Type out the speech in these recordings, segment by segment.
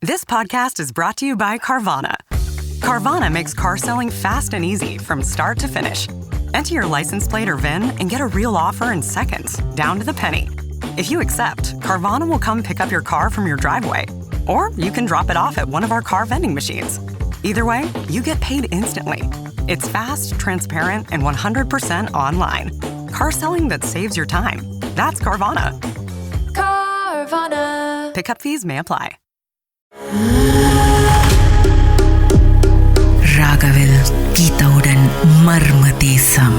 This podcast is brought to you by Carvana. Carvana makes car selling fast and easy from start to finish. Enter your license plate or VIN and get a real offer in seconds, down to the penny. If you accept, Carvana will come pick up your car from your driveway. Or you can drop it off at one of our car vending machines. Either way, you get paid instantly. It's fast, transparent, and 100% online. Car selling that saves your time. That's Carvana. Carvana. Pickup fees may apply. ராகவில் கீதாவுடன் மர்ம தேசம்.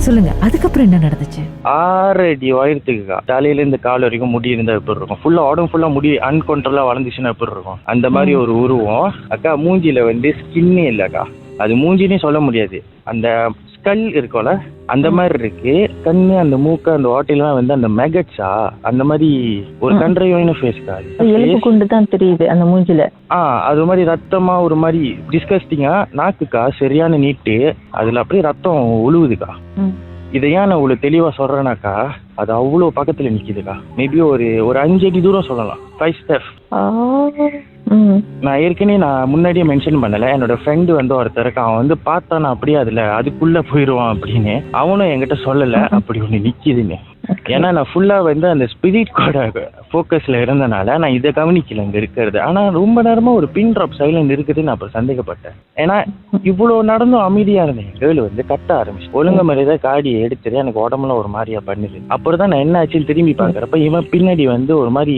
சொல்லுங்க, அதுக்கப்புறம் என்ன நடந்துச்சு? 6 அடி உயரத்துக்குக்கா தலையில இருந்து கால் வரைக்கும் முடி இருந்தா எப்படி இருக்கும்? ஃபுல்லா உடம்பு ஃபுல்லா முடி அன்கண்ட்ரோலா வளர்ந்துச்சுன்னா எப்படி இருக்கும்? அந்த மாதிரி ஒரு உருவம். அக்கா மூஞ்சில வந்து ஸ்கின்னே இல்லக்கா, அது மூஞ்சினே சொல்ல முடியாது. அந்த ஸ்கல் இருக்கும்ல அந்த மாதிரி இருக்கு. கண்ணு, அந்த மூக்கு, அந்த ஓட்டையெல்லாம் வந்து அந்த மெகட்ஸா அந்த மாதிரி ஒரு கண்ட்ரைவான ஃபேஸ்க்கா. எலும்பு குண்டு தான் தெரியுது அந்த மூஞ்சில. அது மாதிரி ரத்தமா ஒரு மாதிரி டிஸ்கஸ்டிங்கா. நாக்குக்கா சரியான நீட்டு, அதுல அப்படியே ரத்தம் உழுவுதுக்கா. இதை ஏன் நான் இவ்வளவு தெளிவா சொல்றேனாக்கா, அது அவ்வளவு பக்கத்துல நிக்குதுக்கா. மேபி ஒரு 5 அடி தூரம் சொல்லலாம். 5 ஸ்டெப். நான் ஏற்கனவே முன்னாடியே மென்ஷன் பண்ணல, என்னோட ஃப்ரெண்டு வந்து ஒருத்தருக்கு அவன் வந்து பார்த்தானா அப்படியே அதுக்குள்ள போயிடுவான் அப்படின்னு. அவனும் என்கிட்ட சொல்லல அப்படி ஒண்ணு நிக்குதுன்னு. ஏன்னா நான் ஃபுல்லா வந்து அந்த ஸ்பிரிட் கூட ஃபோக்கஸ்ல இருந்தனால நான் இதை கவனிக்கல இங்க இருக்கிறது. ஆனா ரொம்ப நேரமா ஒரு பின் ட்ராப் சைலண்ட் இருக்குதுன்னு நான் அப்புறம் சந்தேகப்பட்டேன். ஏன்னா இவ்வளவு நடந்தும் அமைதியா இருந்தேன். கேர்ள் வந்து கத்த ஆரம்பிச்சு ஒழுங்க மாதிரியே காடியை எடுத்துட்டு எனக்கு உடம்புல ஒரு மாதிரியா பண்ணுது. அப்புறம் தான் நான் என்ன ஆச்சுன்னு திரும்பி பாக்குறப்ப இவன் பின்னாடி வந்து ஒரு மாதிரி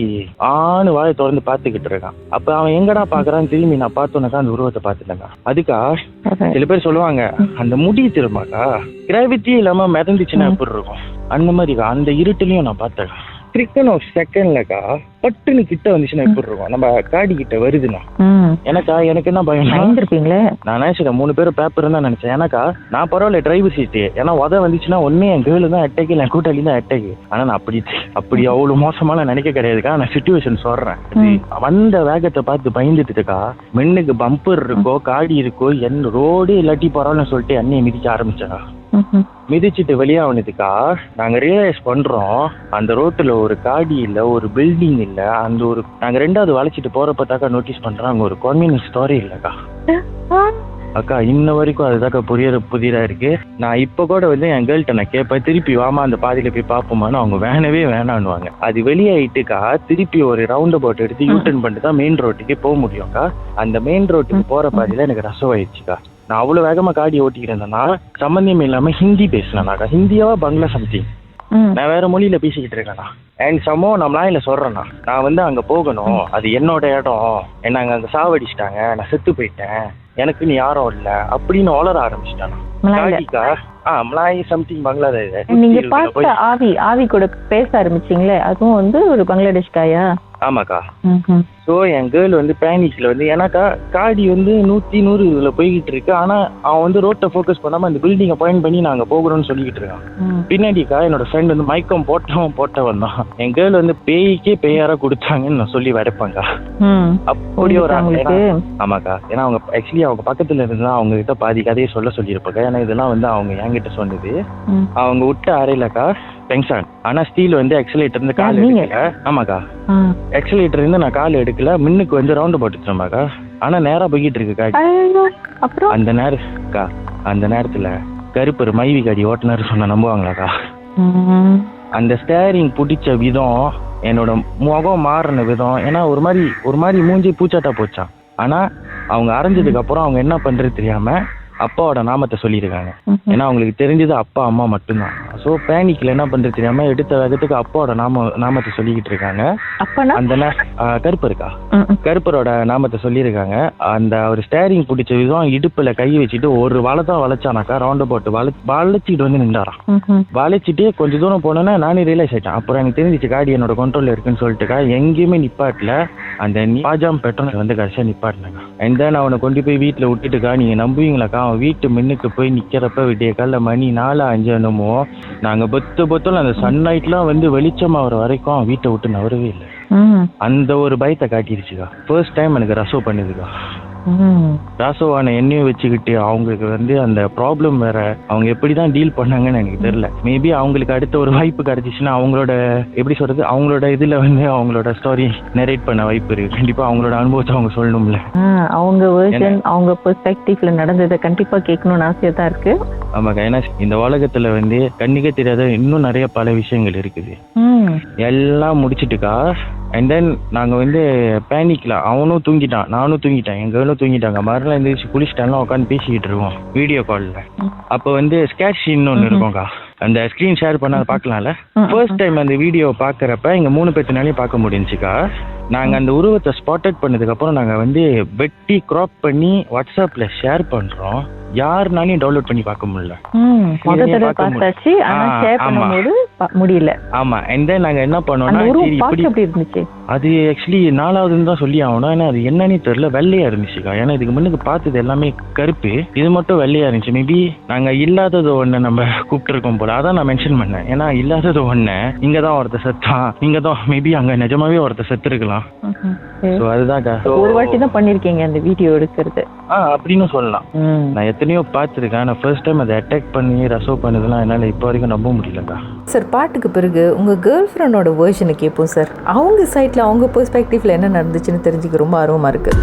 ஆணு வாயை திறந்து பாத்துக்கிட்டு இருக்கான். அப்ப அவன் எங்கடா பாக்குறான்னு திரும்பி நான் பார்த்தோன்னாக்கா அந்த உருவத்தை பாத்துட்டேங்க. அதுக்கா சில பேர் சொல்லுவாங்க அந்த முடி திரும்பாக்கா கிராவிட்டியே இல்லாம மிதந்துச்சுன்னா எப்படி இருக்கும், அந்த மாதிரிக்கா. அந்த இருட்டுலயும் நான் பார்த்தேன். ட்ரிக்கன் ஆஃப் செகண்ட்லக்கா பட்டுன்னு கிட்ட வந்துச்சுன்னா எப்படி இருக்கும்? நம்ம காடி கிட்ட வருதுண்ணா எனக்கு என்ன பயம்? நான் நினைச்சேன் 3 பேர் பேப்பர் தான் நினைச்சேன். எனக்கா நான் பரவாயில்ல டிரைவர் சீட்டு, ஏன்னா வந்துச்சுன்னா ஒன்னே என் கேர்ளு தான் அட்டேக்கு, என் கூட்டாளி தான் அட்டேக்கு. ஆனா நான் அப்படி அவ்வளவு மோசமான நினைக்க கிடையாதுக்கா. நான் சிச்சுவேஷன் சொல்றேன். வந்த வேகத்தை பார்த்து பயந்துட்டுக்கா, மென்னுக்கு பம்பர் இருக்கோ காடி இருக்கோ என் ரோடு இல்லாட்டி பரவாயில்லன்னு சொல்லிட்டு அண்ணியை மிதிக்க ஆரம்பிச்சேக்கா. மிதிச்சுட்டு வெளியானதுக்கா நாங்க ரியலைஸ் பண்றோம் அந்த ரோட்டுல ஒரு காடி இல்ல, ஒரு பில்டிங் இல்ல. அந்த ஒரு நாங்க 2வது வளைச்சிட்டு போறப்பதாக்கா நோட்டீஸ் பண்றோம் அங்க ஒரு கம்யூனிஸ்ட் ஸ்டோரி இல்லக்கா. அக்கா இன்ன வரைக்கும் அதுதாக்கா புதியதா இருக்கு. நான் இப்ப கூட வந்து என் கேர்ள்கிட்ட நான் கேட்பேன், திருப்பி வாமா அந்த பாதியில போய் பாப்போமான்னு. அவங்க வேணான்னுவாங்க. அது வெளியாயிட்டுக்கா திருப்பி ஒரு ரவுண்ட் அபவுட் எடுத்து யூட்டர்ன் பண்ணிட்டு தான் மெயின் ரோட்டுக்கு போக முடியும்க்கா. அந்த மெயின் ரோட்டுக்கு போற பாதியில எனக்கு ரசம் ஆயிடுச்சுக்கா. நான் அவ்வளவு வேகமா காடி ஓட்டிக்கிட்டு இருந்தேன்னா சம்பந்தம் இல்லாம ஹிந்தி பேசினேனாக்கா. ஹிந்தியாவா பங்களா சம்திங், நான் வேற மொழியில பேசிக்கிட்டு இருக்கேண்ணா. அண்ட் சமம் நான் லாயில சொல்றேண்ணா, நான் வந்து அங்க போகணும், அது என்னோட இடம், என்ன அங்க சாவடிச்சிட்டாங்க, நான் செத்து போயிட்டேன், எனக்கு நீ யாரும் இல்ல அப்படின்னு வளர ஆரம்பிச்சிட்டானா. Malay something Bangladesh. நீங்க பார்த்த ஆவி கூட பேச ஆரம்பிச்சீங்களே, அதுவும் வந்து ஒரு பங்களாதேஷ் காயா? ஆமாக்கா. ஸோ என் கேர்ள் வந்து பேனிக்ல வந்து, ஏன்னாக்கா காடி வந்து 100 இதுல போய்கிட்டு இருக்கு. ஆனா அவன் வந்து ரோட்டை ஃபோக்கஸ் பண்ணாம அந்த பில்டிங்கை பாயிண்ட் பண்ணி நாங்க போகிறோம்னு சொல்லிக்கிட்டு இருக்கான். பின்னாடிக்கா என்னோட ஃப்ரெண்ட் வந்து மயக்கம் போட்டவன் தான். என் கேர்ள் வந்து பேய்க்கே பேயாரா கொடுத்தாங்கன்னு நான் சொல்லி வரைப்பாங்க. அப்படி ஒரு ஆமாக்கா. ஏன்னா அவங்க ஆக்சுவலி அவங்க பக்கத்துல இருந்தா அவங்க கிட்ட பாதி கதையை சொல்லியிருப்பாங்க. ஏன்னா இதெல்லாம் வந்து அவங்க என்கிட்ட சொன்னது. அவங்க விட்ட அறையிலக்கா டென்ஷன். ஆனா ஸ்டீல் வந்து எக்ஸலேட்டர் இருந்து கால் எடுக்கல. ஆமாக்கா, எக்ஸலேட்டர் இருந்து நான் கால் எடுக்கல. மின்னுக்கு வந்து ரவுண்ட் போட்டுச்சோமாக்கா. ஆனா நேரா போய்கிட்டு இருக்கு காடி. அந்த நேரத்துல கருப்பர் மைவி காடி ஓட்டுனர் சொன்ன நம்புவாங்களாக்கா? அந்த ஸ்டேரிங் பிடிச்ச விதம், என்னோட முகம் மாறின விதம், ஏன்னா ஒரு மாதிரி மூஞ்சி பூச்சாட்டா போச்சான். ஆனா அவங்க அரைஞ்சதுக்கு அப்புறம் அவங்க என்ன பண்றது தெரியாம அப்பாவோட நாமத்தை சொல்லியிருக்காங்க. ஏன்னா அவங்களுக்கு தெரிஞ்சது அப்பா அம்மா மட்டும்தான். ஸோ பேனிக்ல என்ன பண்றது தெரியாம எடுத்த வேகத்துக்கு அப்பாவோட நாமத்தை சொல்லிக்கிட்டு இருக்காங்க. அந்த கருப்பரோட நாமத்தை சொல்லியிருக்காங்க. அந்த ஒரு ஸ்டேரிங் பிடிச்ச விதம் இடுப்புல கை வச்சுட்டு ஒரு வளைதான் வளைச்சானாக்கா, ரவுண்ட் போட்டு வளைச்சிட்டு வந்து நின்றாராம். வளைச்சிட்டு கொஞ்சம் தூரம் போனோன்னா நானே ரியலைஸ் ஆயிட்டேன். அப்புறம் எனக்கு தெரிஞ்சிச்சு காடி என்னோட கண்ட்ரோல்ல இருக்குன்னு சொல்லிட்டுக்கா எங்கேயுமே நிப்பாட்டல. அந்த பாஜாம் பெட்ரோல் வந்து கடைசியா நிப்பாட்டினாங்க. அண்ட் தென் அவனை கொண்டு போய் வீட்டுல விட்டுட்டுக்கா, நீங்க நம்புவீங்களாக்கா, அவன் வீட்டு மின்னுக்கு போய் நிக்கிறப்ப விடிய கால மணி 4-5 என்னமோ, நாங்க பொத்தல அந்த சன்லைட்லாம் வந்து வெளிச்சம் ஆகிற வரைக்கும் வீட்டை விட்டு நவரவே இல்லை. அந்த ஒரு பயத்தை காட்டிடுச்சுக்கா. ஃபர்ஸ்ட் டைம் எனக்கு ரசோ பண்ணுதுக்கா. ராசோவான எண்ணெயும் வச்சுக்கிட்டு அவங்களுக்கு வந்து அந்த ப்ராப்ளம் வேற, அவங்க எப்படி தான் டீல் பண்ணாங்கன்னு எனக்கு தெரியல. மேபி அவங்களுக்கு அடுத்த ஒரு வாய்ப்பு கிடைச்சிச்சுன்னா அவங்களோட எப்படி சொல்றது, அவங்களோட இதுல வந்து அவங்களோட ஸ்டோரி நரேட் பண்ண வாய்ப்பு இருக்கு. கண்டிப்பா அவங்களோட அனுபவத்தை அவங்க சொல்லணும்ல. அவங்க வெர்ஷன், அவங்க பெர்ஸ்பெக்டிவ்ல நடந்ததை கண்டிப்பா கேட்கணும்னு ஆசையா தான் இருக்கு. ஆமாக்கா, ஏன்னா இந்த உலகத்துல வந்து கண்ணுக்கே தெரியாத இன்னும் நிறைய பல விஷயங்கள் இருக்குது. எல்லாம் முடிச்சிட்டுக்கா அண்ட் தென் நாங்கள் வந்து பேனிக்ல, அவனும் தூங்கிட்டான், நானும் தூங்கிட்டேன், எங்கள் கேர்ளும் தூங்கிட்டாங்க. மறுநாள் எழுந்திரிச்சு குளிச்சிட்டாலாம் உட்காந்து பேசிக்கிட்டு இருக்கோம் வீடியோ காலில். அப்போ வந்து ஸ்கேட் ஷீன் ஒன்று இருக்கும்க்கா, அந்த ஸ்க்ரீன் ஷேர் பண்ண பார்க்கலாம்ல. ஃபர்ஸ்ட் டைம் அந்த வீடியோ பார்க்குறப்ப எங்கள் 3 பேர்த்தினாலையும் பார்க்க முடிஞ்சுக்கா. நாங்கள் அந்த உருவத்தை ஸ்பாட்டட் பண்ணதுக்கப்புறம் நாங்கள் வந்து வெட்டி க்ராப் பண்ணி வாட்ஸ்அப்பில் ஷேர் பண்ணுறோம். யாருனாலையும் டவுன்லோட் பண்ணி பார்க்க முடியல. முடியல. ஆமா, அண்ட் தென் நாங்க என்ன பண்ணோம்னா, அது ஆக்சுவலி 4வதுன்னு தான் சொல்லி ஆகணும். ஏன்னா அது என்னன்னே தெரியல, வெள்ளையா இருந்துச்சுக்கா. ஏன்னா இதுக்கு முன்னுக்கு பார்த்தது எல்லாமே கருப்பு, இது மட்டும் வெள்ளையா இருந்துச்சு. மேபி நாங்க இல்லாதது ஒண்ணு நம்ம கூப்பிட்டு இருக்கோம் போல, அதான் நான் மென்ஷன் பண்ணேன். ஏன்னா இல்லாதது ஒண்ணு இங்கதான் ஒருத்தர் செத்தான், இங்கதான் மேபி அங்க நிஜமாவே ஒருத்தர் செத்து இருக்கலாம். அதுதான் ஒரு வாட்டி தான் பண்ணிருக்கீங்க அந்த வீடியோ எடுக்கிறது அப்படின்னு சொல்லலாம். நான் எத்தனையோ பார்த்துருக்கேன். நான் ஃபர்ஸ்ட் டைம் அதை அட்டாக் பண்ணி ரசோ பண்ணதெல்லாம் என்னால் இப்போ வரைக்கும் நம்ப முடியலக்கா. சார், பாட்டுக்கு பிறகு உங்கள் கேர்ள் ஃப்ரெண்டோட வேர்ஷனை கேட்போம் சார். அவங்க சைட்டில் அவங்க பெர்ஸ்பெக்டிவ்ல என்ன நடந்துச்சுன்னு தெரிஞ்சுக்க ரொம்ப ஆர்வமாக இருக்குது.